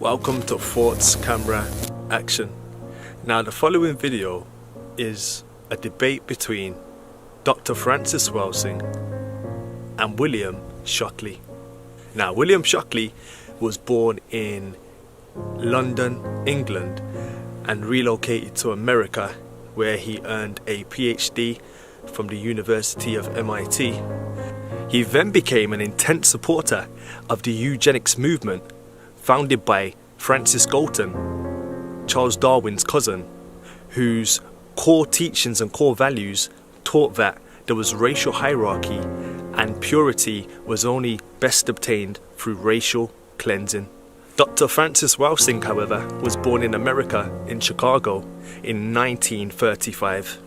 Welcome to Thoughts, Camera, Action. Now the following video is a debate between Dr. Francis Welsing and William Shockley. Now William Shockley was born in London, England and relocated to America where he earned a PhD from the University of MIT. He then became an intense supporter of the eugenics movement founded by Francis Galton, Charles Darwin's cousin, whose core teachings and core values taught that there was racial hierarchy and purity was only best obtained through racial cleansing. Dr. Francis Welsing, however, was born in America in Chicago in 1935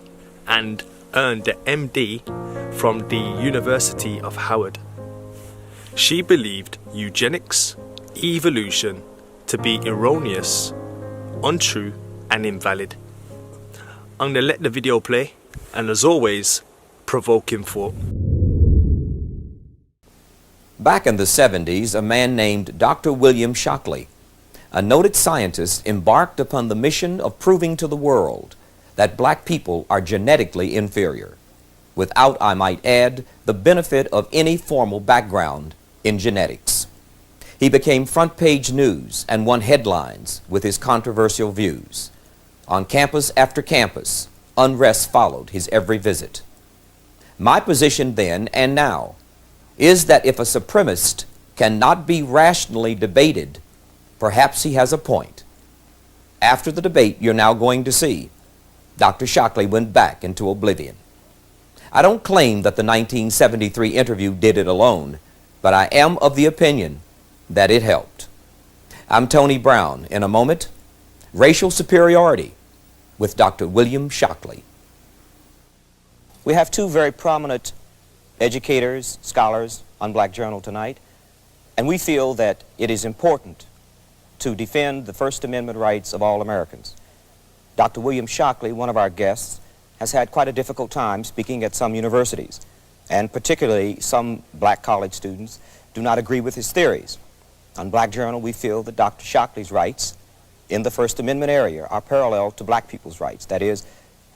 and earned an MD from the University of Howard. She believed eugenics, evolution to be erroneous, untrue and invalid. I'm going to let the video play and as always, provoking thought. Back in the 70s, a man named Dr. William Shockley, a noted scientist, embarked upon the mission of proving to the world that black people are genetically inferior, without, I might add, the benefit of any formal background in genetics. He became front-page news and won headlines with his controversial views. On campus after campus, unrest followed his every visit. My position then and now is that if a supremacist cannot be rationally debated, perhaps he has a point. After the debate you're now going to see, Dr. Shockley went back into oblivion. I don't claim that the 1973 interview did it alone, but I am of the opinion that it helped. I'm Tony Brown. In a moment, Racial Superiority with Dr. William Shockley. We have two very prominent educators, scholars on Black Journal tonight, and we feel that it is important to defend the First Amendment rights of all Americans. Dr. William Shockley, one of our guests, has had quite a difficult time speaking at some universities, and particularly some black college students do not agree with his theories. On Black Journal, we feel that Dr. Shockley's rights in the First Amendment area are parallel to black people's rights. That is,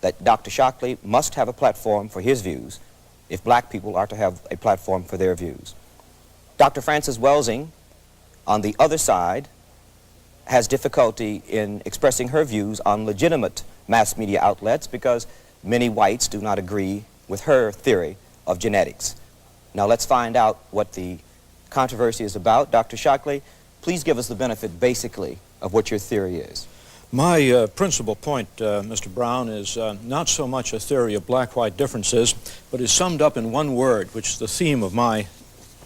that Dr. Shockley must have a platform for his views if black people are to have a platform for their views. Dr. Francis Welsing, on the other side, has difficulty in expressing her views on legitimate mass media outlets because many whites do not agree with her theory of genetics. Now let's find out what the controversy is about. Dr. Shockley, please give us the benefit basically of what your theory is. My principal point, Mr. Brown, is not so much a theory of black-white differences, but is summed up in one word, which is the theme of my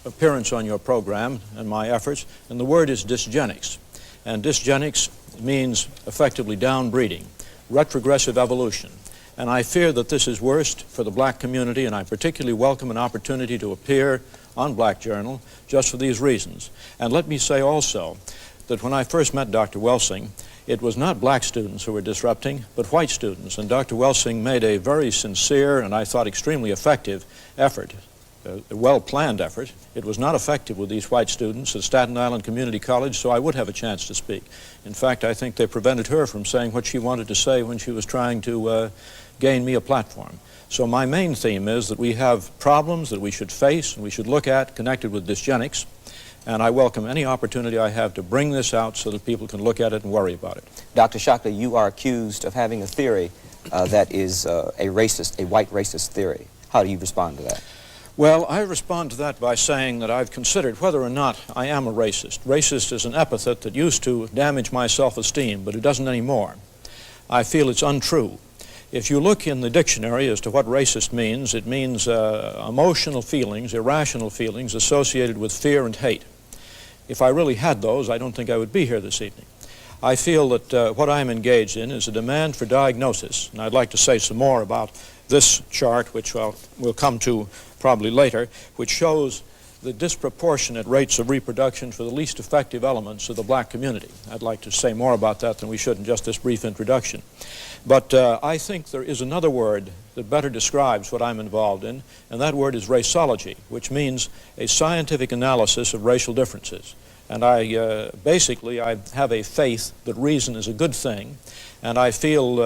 appearance on your program and my efforts, and the word is dysgenics. And dysgenics means effectively downbreeding, retrogressive evolution. And I fear that this is worst for the black community, and I particularly welcome an opportunity to appear on Black Journal just for these reasons. And let me say also that when I first met Dr. Welsing, it was not black students who were disrupting, but white students. And Dr. Welsing made a very sincere and I thought extremely effective effort, a well-planned effort. It was not effective with these white students at Staten Island Community College, so I would have a chance to speak. In fact, I think they prevented her from saying what she wanted to say when she was trying to gain me a platform. So my main theme is that we have problems that we should face and we should look at connected with dysgenics, and I welcome any opportunity I have to bring this out so that people can look at it and worry about it. Dr. Shockley, you are accused of having a theory that is a white racist theory. How do you respond to that? Well, I respond to that by saying that I've considered whether or not I am a racist. Racist is an epithet that used to damage my self-esteem, but it doesn't anymore. I feel it's untrue. If you look in the dictionary as to what racist means, it means emotional feelings, irrational feelings associated with fear and hate. If I really had those, I don't think I would be here this evening. I feel that what I'm engaged in is a demand for diagnosis, and I'd like to say some more about this chart, which we'll come to probably later, which shows the disproportionate rates of reproduction for the least effective elements of the black community. I'd like to say more about that than we should in just this brief introduction. But I think there is another word that better describes what I'm involved in, and that word is raceology, which means a scientific analysis of racial differences. And basically, I have a faith that reason is a good thing, and I feel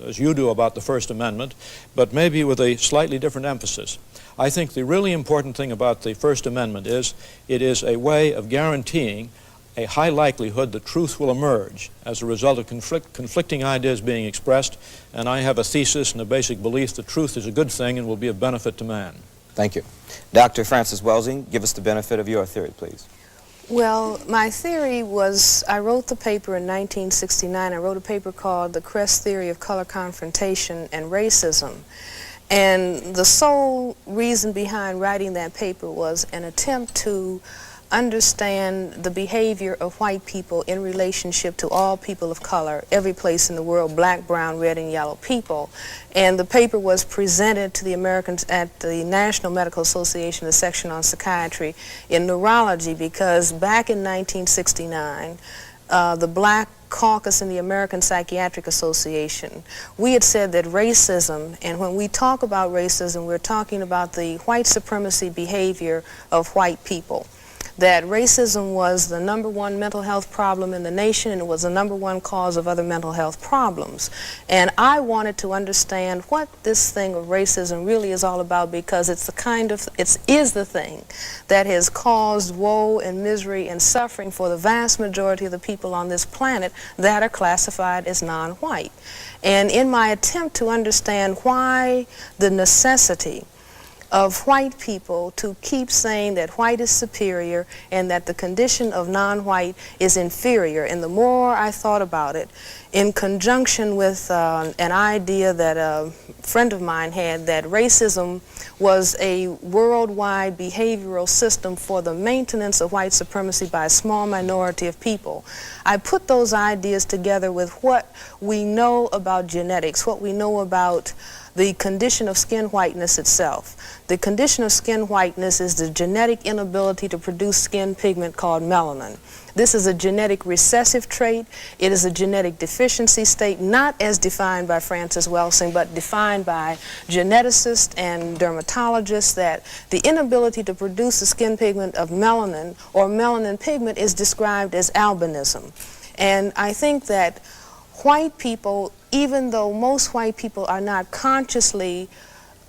as you do about the First Amendment, but maybe with a slightly different emphasis. I think the really important thing about the First Amendment is it is a way of guaranteeing a high likelihood that truth will emerge as a result of conflicting ideas being expressed, and I have a thesis and a basic belief that truth is a good thing and will be of benefit to man. Thank you. Dr. Frances Welsing, give us the benefit of your theory, please. Well, my theory was, I wrote the paper in 1969. I wrote a paper called The Crest Theory of Color Confrontation and Racism. And the sole reason behind writing that paper was an attempt to understand the behavior of white people in relationship to all people of color, every place in the world, black, brown, red, and yellow people. And the paper was presented to the Americans at the National Medical Association, the section on psychiatry in neurology, because back in 1969, the Black Caucus in the American Psychiatric Association, we had said that racism, and when we talk about racism, we're talking about the white supremacy behavior of white people, that racism was the #1 mental health problem in the nation, and it was the #1 cause of other mental health problems. And I wanted to understand what this thing of racism really is all about, because it's the thing that has caused woe and misery and suffering for the vast majority of the people on this planet that are classified as non-white. And in my attempt to understand why the necessity of white people to keep saying that white is superior and that the condition of non-white is inferior, and the more I thought about it, in conjunction with an idea that a friend of mine had, that racism was a worldwide behavioral system for the maintenance of white supremacy by a small minority of people, I put those ideas together with what we know about genetics, what we know about the condition of skin whiteness itself. The condition of skin whiteness is the genetic inability to produce skin pigment called melanin. This is a genetic recessive trait. It is a genetic deficiency state, not as defined by Frances Welsing, but defined by geneticists and dermatologists, that the inability to produce the skin pigment of melanin or melanin pigment is described as albinism. And I think that white people, even though most white people are not consciously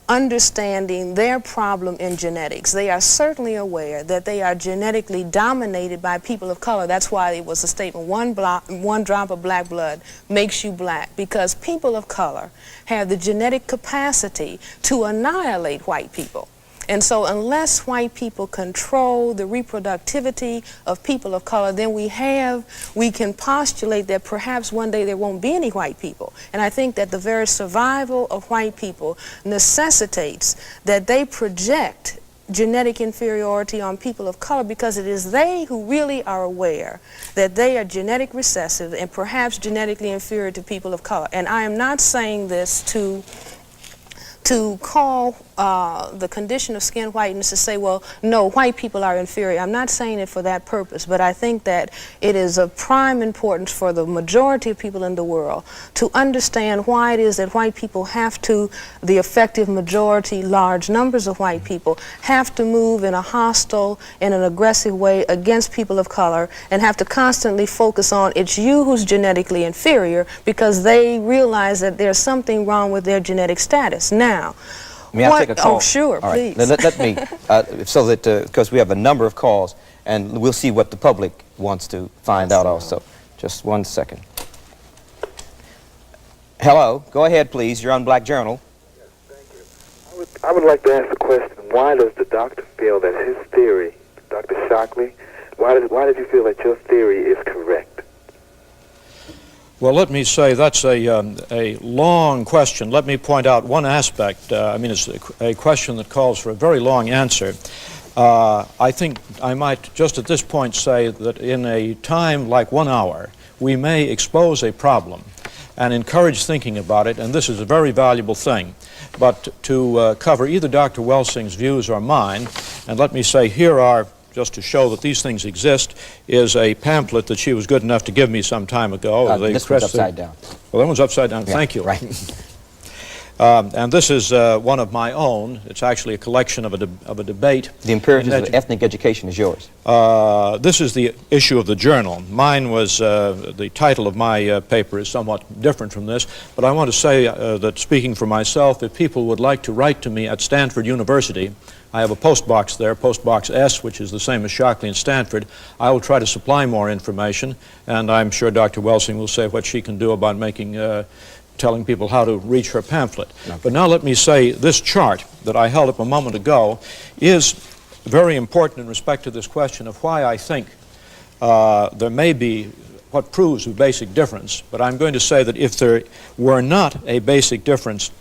understanding their problem in genetics, they are certainly aware that they are genetically dominated by people of color. That's why it was a statement, one drop of black blood makes you black, because people of color have the genetic capacity to annihilate white people. And so unless white people control the reproductivity of people of color, then we can postulate that perhaps one day there won't be any white people. And I think that the very survival of white people necessitates that they project genetic inferiority on people of color, because it is they who really are aware that they are genetic recessive and perhaps genetically inferior to people of color. And I am not saying this to call the condition of skin whiteness to say, well, no, white people are inferior. I'm not saying it for that purpose, but I think that it is of prime importance for the majority of people in the world to understand why it is that white people have to, the effective majority, large numbers of white people, have to move in a hostile and an aggressive way against people of color, and have to constantly focus on it's you who's genetically inferior, because they realize that there's something wrong with their genetic status. Now, may I take a call? Oh, sure, all please. Right. Let me, so that, because we have a number of calls, and we'll see what the public wants to find out also. Just 1 second. Hello, go ahead, please. You're on Black Journal. Yes, thank you. I would like to ask the question, why does the doctor feel that his theory, Dr. Shockley, why did you feel that your theory is correct? Well, let me say that's a long question. Let me point out one aspect. I mean, it's a question that calls for a very long answer. I think I might just at this point say that in a time like 1 hour, we may expose a problem and encourage thinking about it, and this is a very valuable thing. But to cover either Dr. Welsing's views or mine, and let me say here are, just to show that these things exist, is a pamphlet that she was good enough to give me some time ago. This one's upside down. Well, that one's upside down. Yeah, Thank you. Right. And this is one of my own. It's actually a collection of a debate. The imperatives of ethnic education is yours. This is the issue of the journal. Mine was, the title of my paper is somewhat different from this, but I want to say that speaking for myself, if people would like to write to me at Stanford University, I have a post box there, Post Box S, which is the same as Shockley and Stanford. I will try to supply more information, and I'm sure Dr. Welsing will say what she can do about telling people how to reach her pamphlet. Okay. But now let me say this chart that I held up a moment ago is very important in respect to this question of why I think there may be what proves a basic difference. But I'm going to say that if there were not a basic difference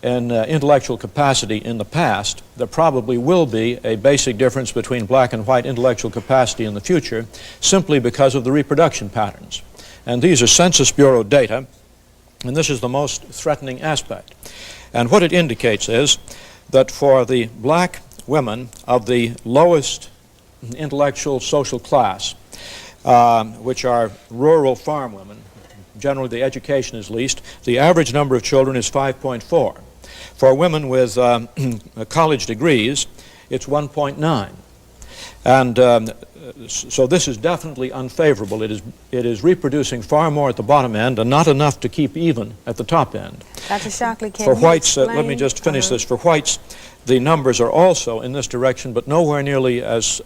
in intellectual capacity in the past, there probably will be a basic difference between black and white intellectual capacity in the future, simply because of the reproduction patterns. And these are Census Bureau data, and this is the most threatening aspect. And what it indicates is that for the black women of the lowest intellectual social class, which are rural farm women, generally the education is least, the average number of children is 5.4. For women with college degrees, it's 1.9. And so this is definitely unfavorable. It is reproducing far more at the bottom end and not enough to keep even at the top end. Dr. Shockley, can for you whites, explain? let me just finish this. For whites, the numbers are also in this direction, but nowhere nearly as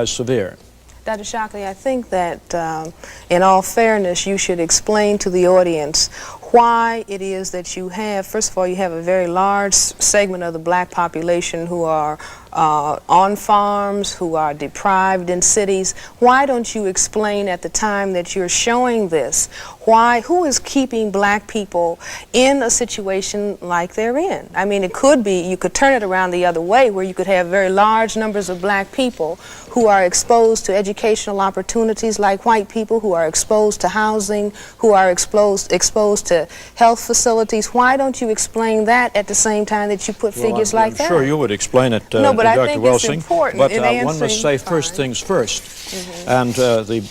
severe. Dr. Shockley, I think that in all fairness, you should explain to the audience why it is that you have, first of all, you have a very large segment of the black population who are on farms, who are deprived in cities. Why don't you explain at the time that you're showing this, who is keeping black people in a situation like they're in? I mean, it could be, you could turn it around the other way, where you could have very large numbers of black people who are exposed to educational opportunities like white people, who are exposed to housing, who are exposed to health facilities. Why don't you explain that at the same time that you put figures like that? I'm sure you would explain it, no, but Dr. I think Welsing, it's important but in one must say first things first. And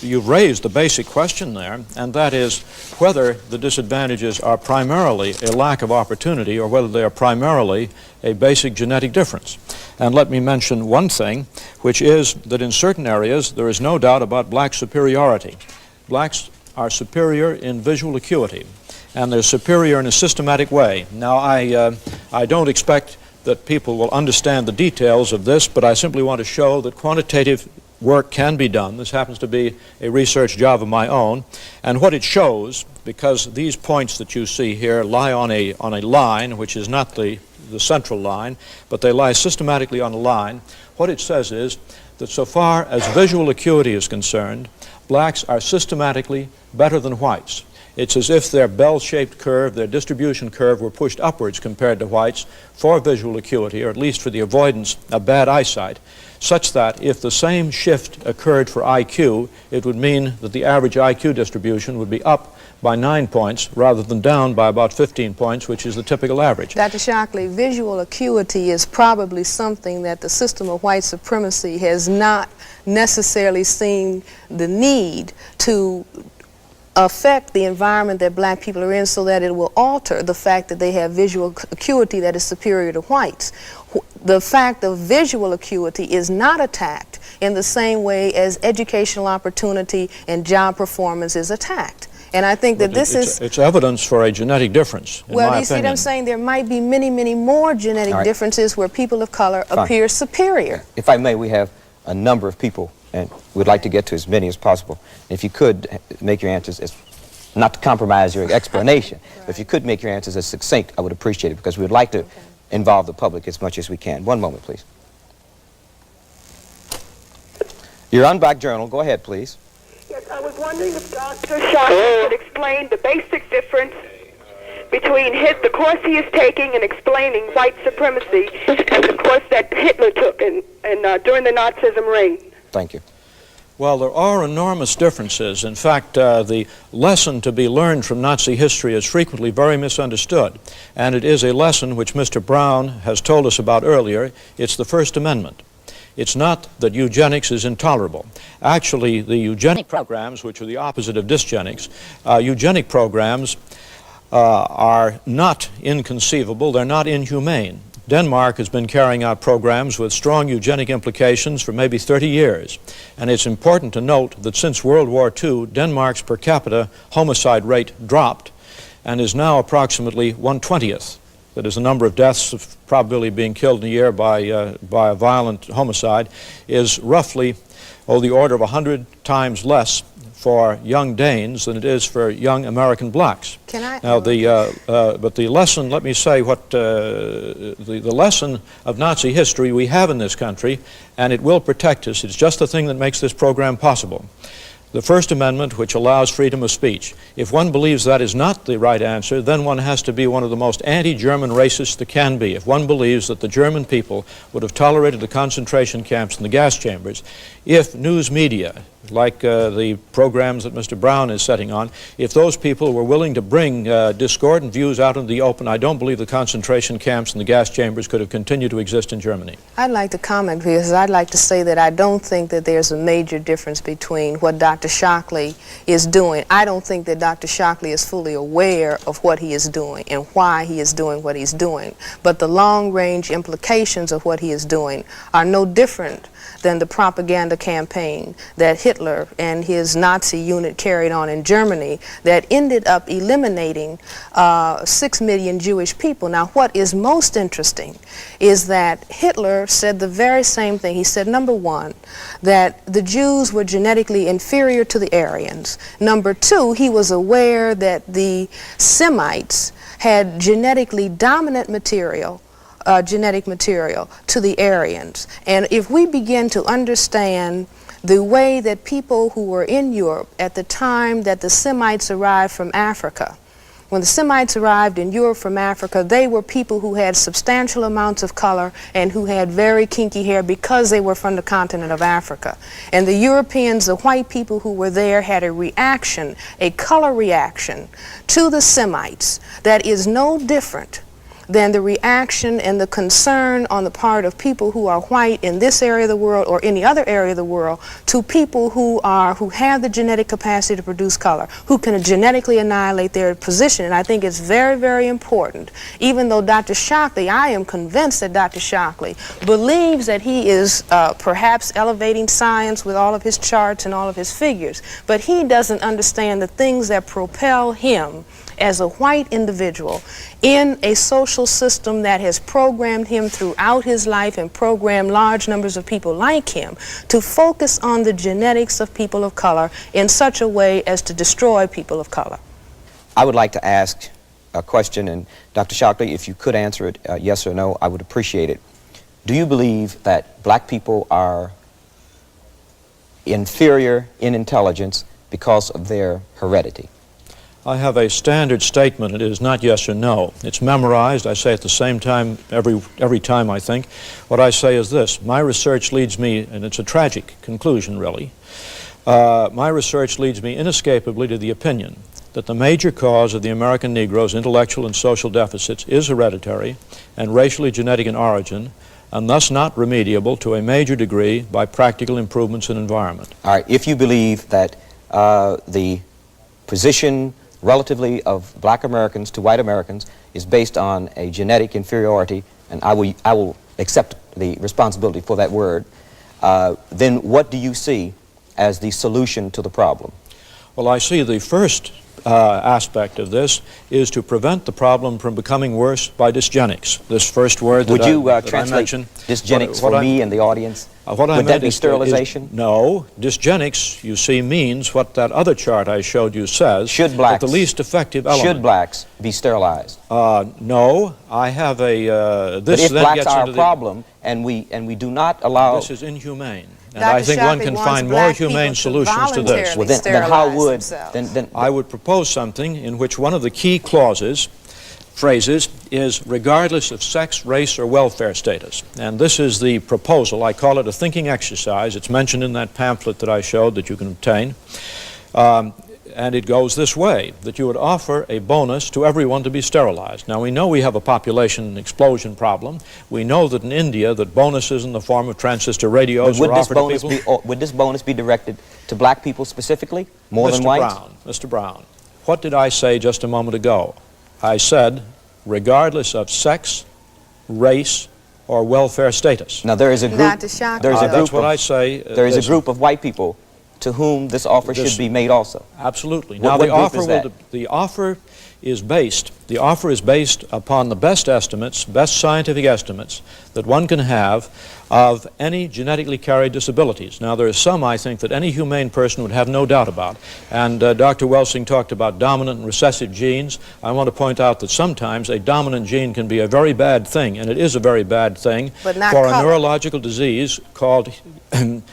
you've raised the basic question there, and that is whether the disadvantages are primarily a lack of opportunity or whether they are primarily a basic genetic difference. And let me mention one thing, which is that in certain areas there is no doubt about black superiority. Blacks are superior in visual acuity, and they're superior in a systematic way. Now, I don't expect that people will understand the details of this, but I simply want to show that quantitative work can be done. This happens to be a research job of my own, and what it shows, because these points that you see here lie on a line which is not the central line, but they lie systematically on a line, what it says is that so far as visual acuity is concerned, blacks are systematically better than whites. It's as if their bell-shaped curve, their distribution curve, were pushed upwards compared to whites for visual acuity, or at least for the avoidance of bad eyesight, such that if the same shift occurred for IQ, it would mean that the average IQ distribution would be up by 9 points rather than down by about 15 points, which is the typical average. Dr. Shockley, visual acuity is probably something that the system of white supremacy has not necessarily seen the need to affect the environment that black people are in so that it will alter the fact that they have visual acuity that is superior to whites. The fact of visual acuity is not attacked in the same way as educational opportunity and job performance is attacked. And I think that it's evidence for a genetic difference, in my you see what I'm saying? There might be many, many more genetic differences where people of color appear superior. If I may, we have a number of people, and we'd like to get to as many as possible. If you could make your answers as, not to compromise your explanation, but if you could make your answers as succinct, I would appreciate it, because we would like to involve the public as much as we can. One moment, please. You're on Black Journal. Go ahead, please. Yes, I was wondering if Dr. Shockley could explain the basic difference between the course he is taking in explaining white supremacy and the course that Hitler took during the Nazism reign. Thank you. Well, there are enormous differences. In fact, the lesson to be learned from Nazi history is frequently very misunderstood. And it is a lesson which Mr. Brown has told us about earlier. It's the First Amendment. It's not that eugenics is intolerable. Actually, the eugenic programs, which are the opposite of dysgenics, eugenic programs are not inconceivable, they're not inhumane. Denmark has been carrying out programs with strong eugenic implications for maybe 30 years. And it's important to note that since World War II, Denmark's per capita homicide rate dropped and is now approximately 1/20th. That is, the number of deaths of probability being killed in a year by a violent homicide is roughly, the order of 100 times less for young Danes than it is for young American blacks. Can I? Now, but the lesson, let me say what the lesson of Nazi history we have in this country, and it will protect us. It's just the thing that makes this program possible. The First Amendment, which allows freedom of speech. If one believes that is not the right answer, then one has to be one of the most anti-German racists there can be. If one believes that the German people would have tolerated the concentration camps and the gas chambers, if news media, like the programs that Mr. Brown is setting on, if those people were willing to bring discordant views out into the open, I don't believe the concentration camps and the gas chambers could have continued to exist in Germany. I'd like to comment because I'd like to say that I don't think that there's a major difference between what Dr. Shockley is doing. I don't think that Dr. Shockley is fully aware of what he is doing and why he is doing what he's doing. But the long-range implications of what he is doing are no different than the propaganda campaign that Hitler and his Nazi unit carried on in Germany that ended up eliminating 6 million Jewish people. Now, what is most interesting is that Hitler said the very same thing. He said, number one, that the Jews were genetically inferior to the Aryans. Number two, he was aware that the Semites had genetically dominant genetic material to the Aryans. And if we begin to understand the way that people who were in Europe at the time that the Semites arrived from Africa, when the Semites arrived in Europe from Africa, they were people who had substantial amounts of color and who had very kinky hair because they were from the continent of Africa. And the Europeans, the white people who were there, had a reaction, a color reaction to the Semites that is no different than the reaction and the concern on the part of people who are white in this area of the world or any other area of the world to people who have the genetic capacity to produce color, who can genetically annihilate their position. And I think it's very, very important, even though Dr. Shockley, I am convinced that Dr. Shockley believes that he is perhaps elevating science with all of his charts and all of his figures, but he doesn't understand the things that propel him as a white individual in a social system that has programmed him throughout his life and programmed large numbers of people like him to focus on the genetics of people of color in such a way as to destroy people of color. I would like to ask a question, and Dr. Shockley, if you could answer it yes or no, I would appreciate it. Do you believe that black people are inferior in intelligence because of their heredity? I have a standard statement. It is not yes or no. It's memorized. I say at the same time every time, I think. What I say is this. My research leads me, and it's a tragic conclusion, really. My research leads me inescapably to the opinion that the major cause of the American Negro's intellectual and social deficits is hereditary and racially genetic in origin, and thus not remediable to a major degree by practical improvements in environment. All right. If you believe that the position relatively of black Americans to white Americans is based on a genetic inferiority, and I will accept the responsibility for that word, then what do you see as the solution to the problem? Well, I see the first aspect of this is to prevent the problem from becoming worse by dysgenics. This first word that Would you that translate I mentioned. dysgenics for me and the audience? Would that be sterilization? No. Dysgenics, you see, means what that other chart I showed you says. Should blacks, the least effective element. Should blacks be sterilized? No. I have a... But if blacks are a problem and we do not allow... This is inhumane. And Dr. I think Shockley one can wants find black more humane solutions to this. Well, then how would... Then I would propose something in which one of the key phrases is regardless of sex, race, or welfare status. And this is the proposal. I call it a thinking exercise. It's mentioned in that pamphlet that I showed that you can obtain. And it goes this way, that you would offer a bonus to everyone to be sterilized. Now, we know we have a population explosion problem. We know that in India that bonuses in the form of transistor radios are offered to people. Would this bonus be directed to black people specifically, more than whites? Mr. Brown, what did I say just a moment ago? I said, regardless of sex, race, or welfare status. Now there is a group. Dr. Shockley, There is a group. That's what I say. There is a group of white people to whom this offer should be made also. Absolutely. What Now group the offer is based upon the best estimates, best scientific estimates that one can have of any genetically carried disabilities. Now there are some, I think, that any humane person would have no doubt about. And Dr. Welsing talked about dominant and recessive genes. I want to point out that sometimes a dominant gene can be a very bad thing, and it is a very bad thing for a neurological disease called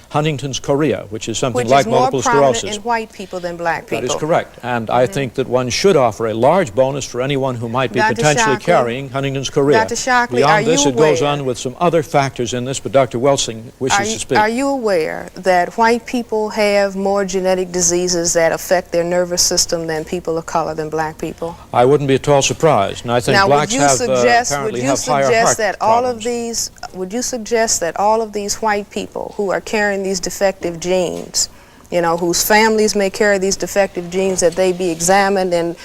Huntington's chorea, which is something like multiple sclerosis. Which is more prominent in white people than black people. That is correct. And I think that one should offer a large bonus for anyone who might be potentially carrying Huntington's chorea. Dr. Shockley, beyond this, it goes on with some other factors in this, but Dr. Welsing wishes to speak. Are you aware that white people have more genetic diseases that affect their nervous system than people of color, than black people? I wouldn't be at all surprised. And I think blacks apparently have higher heart problems. Would you suggest that all of these white people who are carrying these defective genes, you know, whose families may carry these defective genes, that they be examined and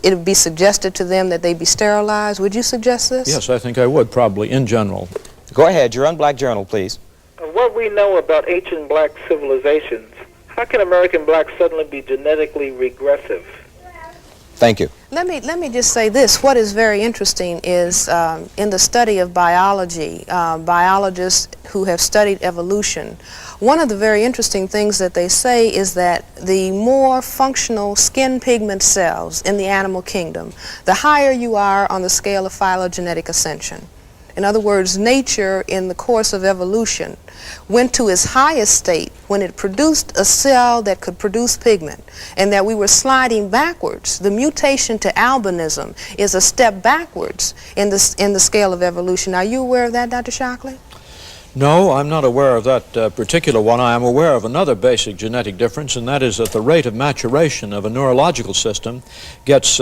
it would be suggested to them that they be sterilized? Would you suggest this? Yes, I think I would, probably, in general. Go ahead, you're on Black Journal, please. What we know about ancient black civilizations, how can American blacks suddenly be genetically regressive? Thank you. Let me just say this. What is very interesting is in the study of biology, biologists who have studied evolution, one of the very interesting things that they say is that the more functional skin pigment cells in the animal kingdom, the higher you are on the scale of phylogenetic ascension. In other words, nature in the course of evolution went to its highest state when it produced a cell that could produce pigment, and that we were sliding backwards. The mutation to albinism is a step backwards in the scale of evolution. Are you aware of that, Dr. Shockley? No, I'm not aware of that particular one. I am aware of another basic genetic difference, and that is that the rate of maturation of a neurological system gets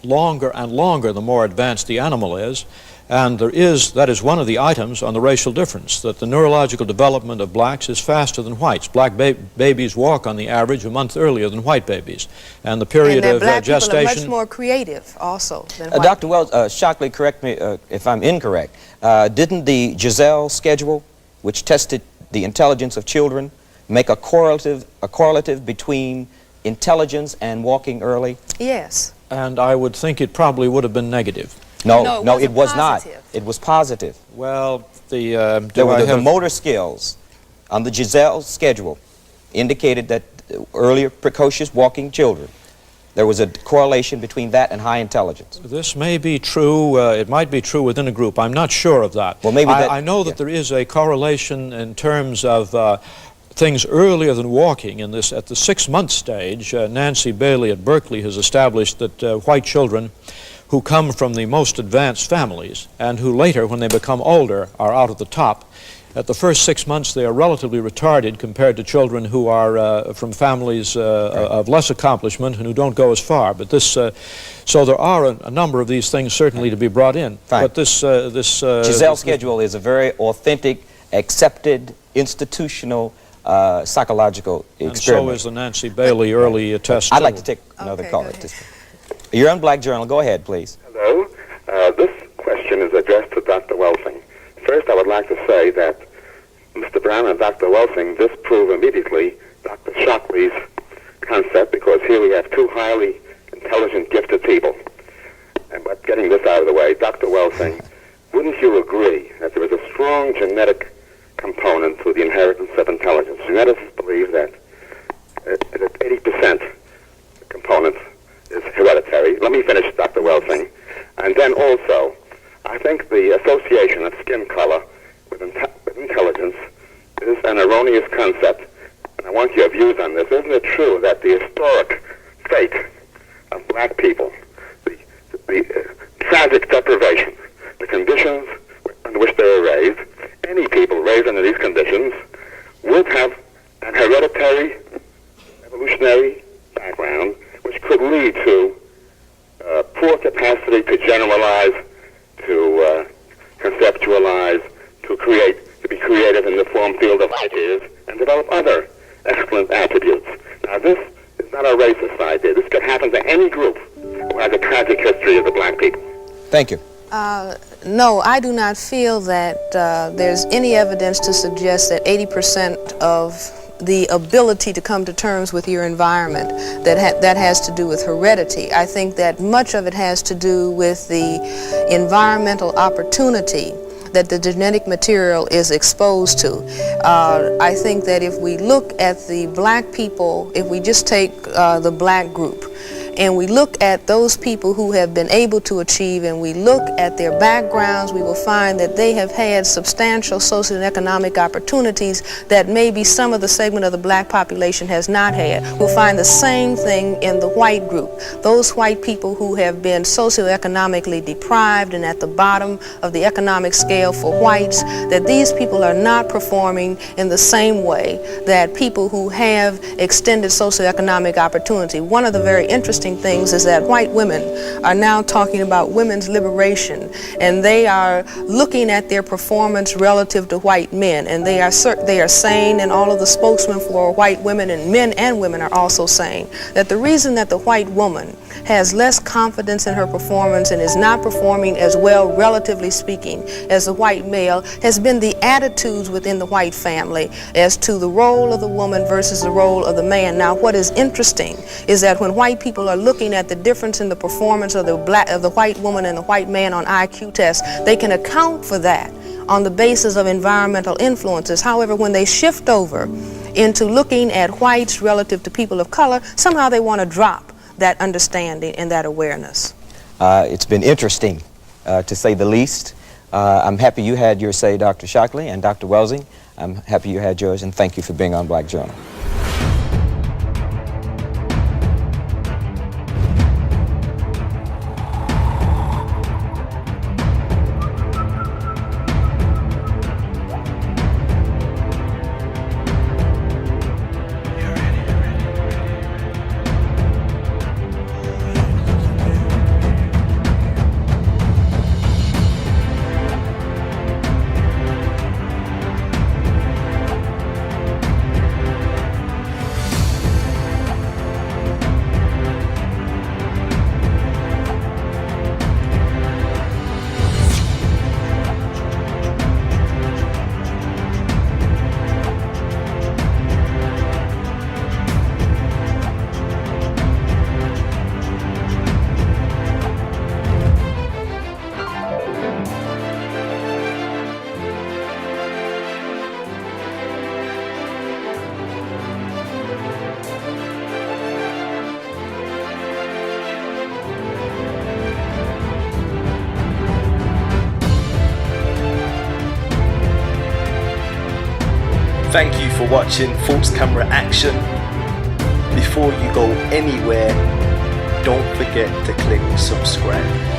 longer and longer the more advanced the animal is. And that is one of the items on the racial difference, that the neurological development of blacks is faster than whites. Black babies walk on the average a month earlier than white babies. And the period of black gestation... people are much more creative also than white. Dr. Wells, Shockley, correct me if I'm incorrect. Didn't the Giselle schedule, which tested the intelligence of children, make a correlative between intelligence and walking early? Yes. And I would think it probably would have been negative. No, it was not. It was positive. Well, the motor skills on the Giselle schedule indicated that earlier precocious walking children, there was a correlation between that and high intelligence. This may be true. It might be true within a group. I'm not sure of that. Well, maybe I know that there is a correlation in terms of things earlier than walking. At the 6-month stage, Nancy Bailey at Berkeley has established that white children who come from the most advanced families and who later, when they become older, are out at the top. At the first 6 months, they are relatively retarded compared to children who are from families of less accomplishment and who don't go as far. But so there are a number of these things certainly to be brought in. Fine. But Giselle schedule is a very authentic, accepted, institutional psychological experiment. And so is the Nancy Bailey early test. I'd like to take another call at this point. You're on Black Journal. Go ahead, please. Hello. This question is addressed to Dr. Welsing. First, I would like to say that Mr. Brown and Dr. Welsing disprove immediately Dr. Shockley's concept, because here we have two highly intelligent, gifted people. And but getting this out of the way, Dr. Welsing, wouldn't you agree that there is a strong genetic component to the inheritance of intelligence? Geneticists believe that 80% component is hereditary. Let me finish, Dr. Welsing. And then also, I think the association of skin color with intelligence is an erroneous concept. And I want your views on this. Isn't it true that the historic fate of black people, the tragic deprivation, the conditions under which they were raised, any people raised under these conditions would have an hereditary, evolutionary background, which could lead to poor capacity to generalize, to conceptualize, to be creative in the form field of ideas, and develop other excellent attributes. Now, this is not a racist idea. This could happen to any group who has a tragic history of the black people. Thank you. No, I do not feel that there's any evidence to suggest that 80% of the ability to come to terms with your environment, that has to do with heredity. I think that much of it has to do with the environmental opportunity that the genetic material is exposed to. I think that if we look at the black people, if we just take the black group, and we look at those people who have been able to achieve, and we look at their backgrounds, we will find that they have had substantial social and economic opportunities that maybe some of the segment of the black population has not had. We'll find the same thing in the white group. Those white people who have been socioeconomically deprived and at the bottom of the economic scale for whites, that these people are not performing in the same way that people who have extended socioeconomic opportunity. One of the very interesting things is that white women are now talking about women's liberation, and they are looking at their performance relative to white men, and they are saying, and all of the spokesmen for white women, and men and women are also saying, that the reason that the white woman has less confidence in her performance and is not performing as well, relatively speaking, as the white male has been the attitudes within the white family as to the role of the woman versus the role of the man. Now, what is interesting is that when white people are looking at the difference in the performance of the white woman and the white man on IQ tests, they can account for that on the basis of environmental influences. However, when they shift over into looking at whites relative to people of color, somehow they want to drop that understanding and that awareness. It's been interesting, to say the least. I'm happy you had your say, Dr. Shockley, and Dr. Welsing. I'm happy you had yours, and thank you for being on Black Journal. Thank you for watching False Camera Action. Before you go anywhere, don't forget to click subscribe.